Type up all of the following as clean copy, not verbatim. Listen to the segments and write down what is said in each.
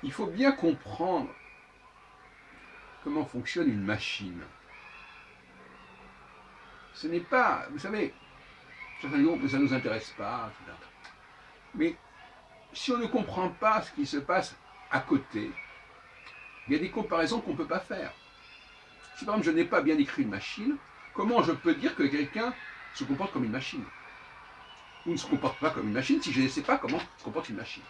il faut bien comprendre comment fonctionne une machine. Ce n'est pas, vous savez, certains diront que ça ne nous intéresse pas, etc. Mais si on ne comprend pas ce qui se passe à côté, il y a des comparaisons qu'on ne peut pas faire. Si par exemple je n'ai pas bien écrit une machine, comment je peux dire que quelqu'un se comporte comme une machine? Ou ne se comporte pas comme une machine si je ne sais pas comment se comporte une machine?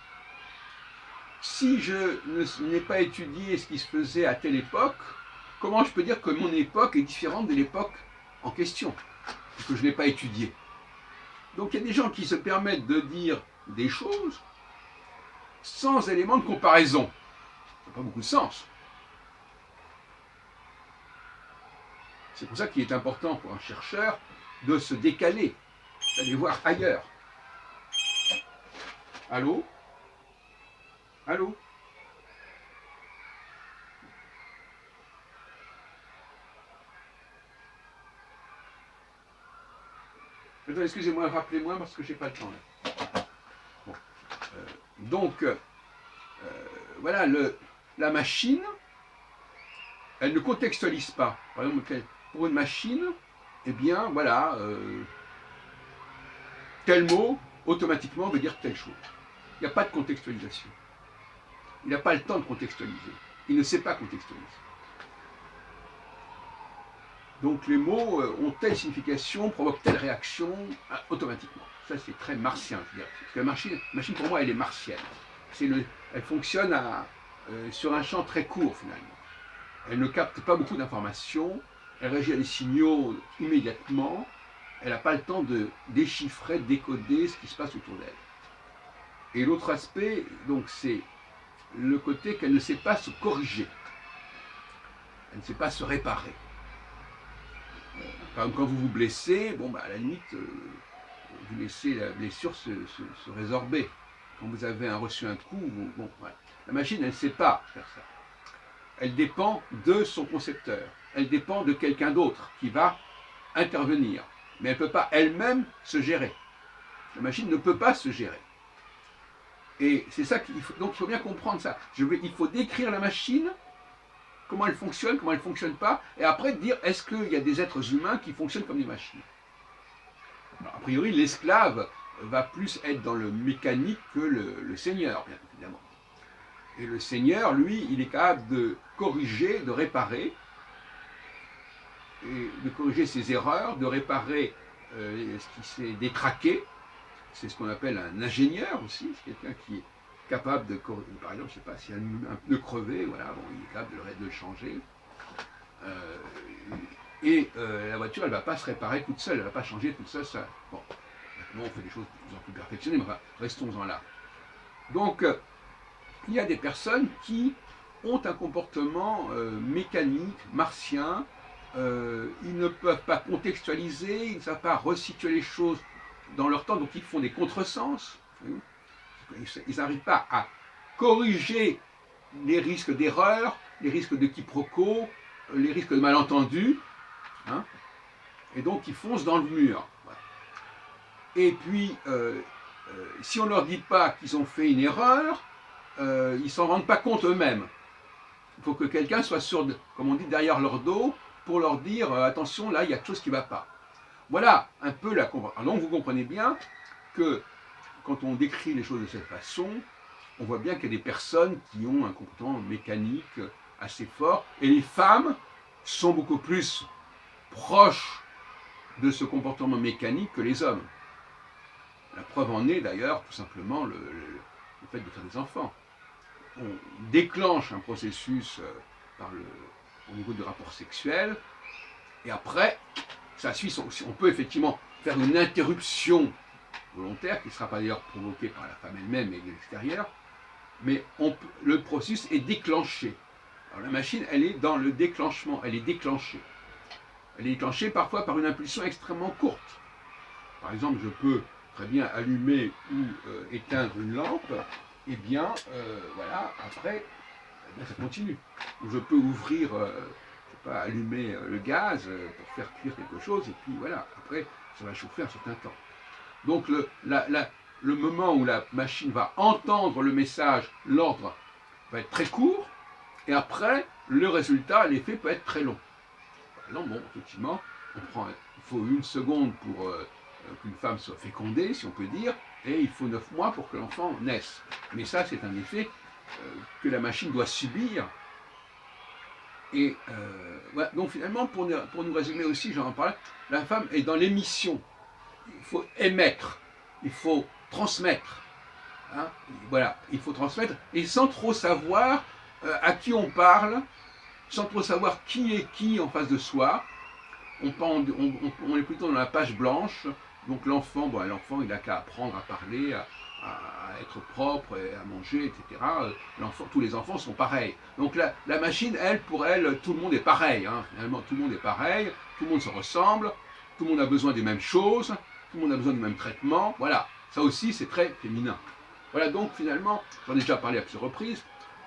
Si je n'ai pas étudié ce qui se faisait à telle époque, comment je peux dire que mon époque est différente de l'époque en question, que je n'ai pas étudié? Donc il y a des gens qui se permettent de dire des choses sans élément de comparaison. Ça n'a pas beaucoup de sens. C'est pour ça qu'il est important pour un chercheur de se décaler, d'aller voir ailleurs. Allô? Allô? Excusez-moi, rappelez-moi parce que j'ai pas le temps là. Bon. Donc, voilà, la machine, elle ne contextualise pas. Par exemple, pour une machine, eh bien, voilà, tel mot, automatiquement, veut dire telle chose. Il n'y a pas de contextualisation. Il n'a pas le temps de contextualiser. Il ne sait pas contextualiser. Donc les mots ont telle signification, provoquent telle réaction, automatiquement. Ça, c'est très martien, je dirais. Parce que la machine, pour moi, elle est martienne. Elle fonctionne sur un champ très court, finalement. Elle ne capte pas beaucoup d'informations, elle réagit à des signaux immédiatement, elle n'a pas le temps de déchiffrer, de décoder ce qui se passe autour d'elle. Et l'autre aspect, donc, c'est le côté qu'elle ne sait pas se corriger. Elle ne sait pas se réparer. Par exemple, quand vous vous blessez, bon, bah, à la limite, vous laissez la blessure se résorber. Quand vous avez reçu un coup, bon, voilà. La machine, elle ne sait pas faire ça. Elle dépend de son concepteur. Elle dépend de quelqu'un d'autre qui va intervenir. Mais elle ne peut pas elle-même se gérer. La machine ne peut pas se gérer. Et c'est ça qu'il faut. Donc il faut bien comprendre ça. Il faut décrire la machine, comment elle ne fonctionne pas, et après dire est-ce qu'il y a des êtres humains qui fonctionnent comme des machines. Alors, a priori, l'esclave va plus être dans le mécanique que le seigneur, bien évidemment. Et le seigneur, lui, il est capable de corriger, de réparer, et de corriger ses erreurs, de réparer ce qui s'est détraqué. C'est ce qu'on appelle un ingénieur aussi, c'est quelqu'un qui est capable de corriger. Par exemple, je ne sais pas, s'il y a un pneu crevé, voilà, bon, il est capable de le changer. La voiture, elle ne va pas se réparer toute seule, elle ne va pas changer toute seule. Ça. Bon, maintenant, on fait des choses de plus en plus perfectionnées, mais enfin, restons-en là. Donc, il y a des personnes qui ont un comportement mécanique, martien, ils ne peuvent pas contextualiser, ils ne savent pas resituer les choses dans leur temps, donc ils font des contresens. Ils n'arrivent pas à corriger les risques d'erreur, les risques de quiproquo, les risques de malentendus, hein, et donc ils foncent dans le mur. Voilà. Et puis, si on ne leur dit pas qu'ils ont fait une erreur, ils ne s'en rendent pas compte eux-mêmes. Il faut que quelqu'un soit sur, comme on dit, derrière leur dos pour leur dire attention, là, il y a quelque chose qui ne va pas. Voilà un peu la compréhension. Donc vous comprenez bien que quand on décrit les choses de cette façon, on voit bien qu'il y a des personnes qui ont un comportement mécanique assez fort, et les femmes sont beaucoup plus proches de ce comportement mécanique que les hommes. La preuve en est d'ailleurs tout simplement le fait de faire des enfants. On déclenche un processus au niveau du rapport sexuel, et après, ça suit. On peut effectivement faire une interruption volontaire, qui ne sera pas d'ailleurs provoquée par la femme elle-même et l'extérieur, mais le processus est déclenché. Alors la machine, elle est dans le déclenchement, elle est déclenchée. Elle est déclenchée parfois par une impulsion extrêmement courte. Par exemple, je peux très bien allumer ou éteindre une lampe, et bien, voilà, après, eh bien, ça continue. Ou je peux ouvrir, je sais pas, allumer le gaz pour faire cuire quelque chose, et puis voilà, après, ça va chauffer un certain temps. Donc le moment où la machine va entendre le message, l'ordre, va être très court, et après, le résultat, l'effet peut être très long. Par exemple, bon, effectivement, il faut 1 seconde pour qu'une femme soit fécondée, si on peut dire, et il faut 9 mois pour que l'enfant naisse. Mais ça, c'est un effet que la machine doit subir. Et voilà. Donc finalement, pour nous résumer aussi, j'en parlais, la femme est dans l'émission. Il faut émettre, il faut transmettre. Hein, voilà, il faut transmettre, et sans trop savoir à qui on parle, sans trop savoir qui est qui en face de soi. On est plutôt dans la page blanche, donc l'enfant, bon, l'enfant il n'a qu'à apprendre à parler, à être propre, et à manger, etc. Tous les enfants sont pareils. Donc la machine, pour elle, tout le monde est pareil. Hein. Finalement, tout le monde est pareil, tout le monde se ressemble, tout le monde a besoin des mêmes choses, tout le monde a besoin du même traitement. Voilà, ça aussi c'est très féminin. Voilà, donc finalement, j'en ai déjà parlé à plusieurs reprises,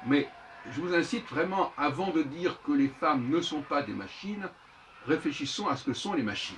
mais je vous incite vraiment, avant de dire que les femmes ne sont pas des machines, réfléchissons à ce que sont les machines.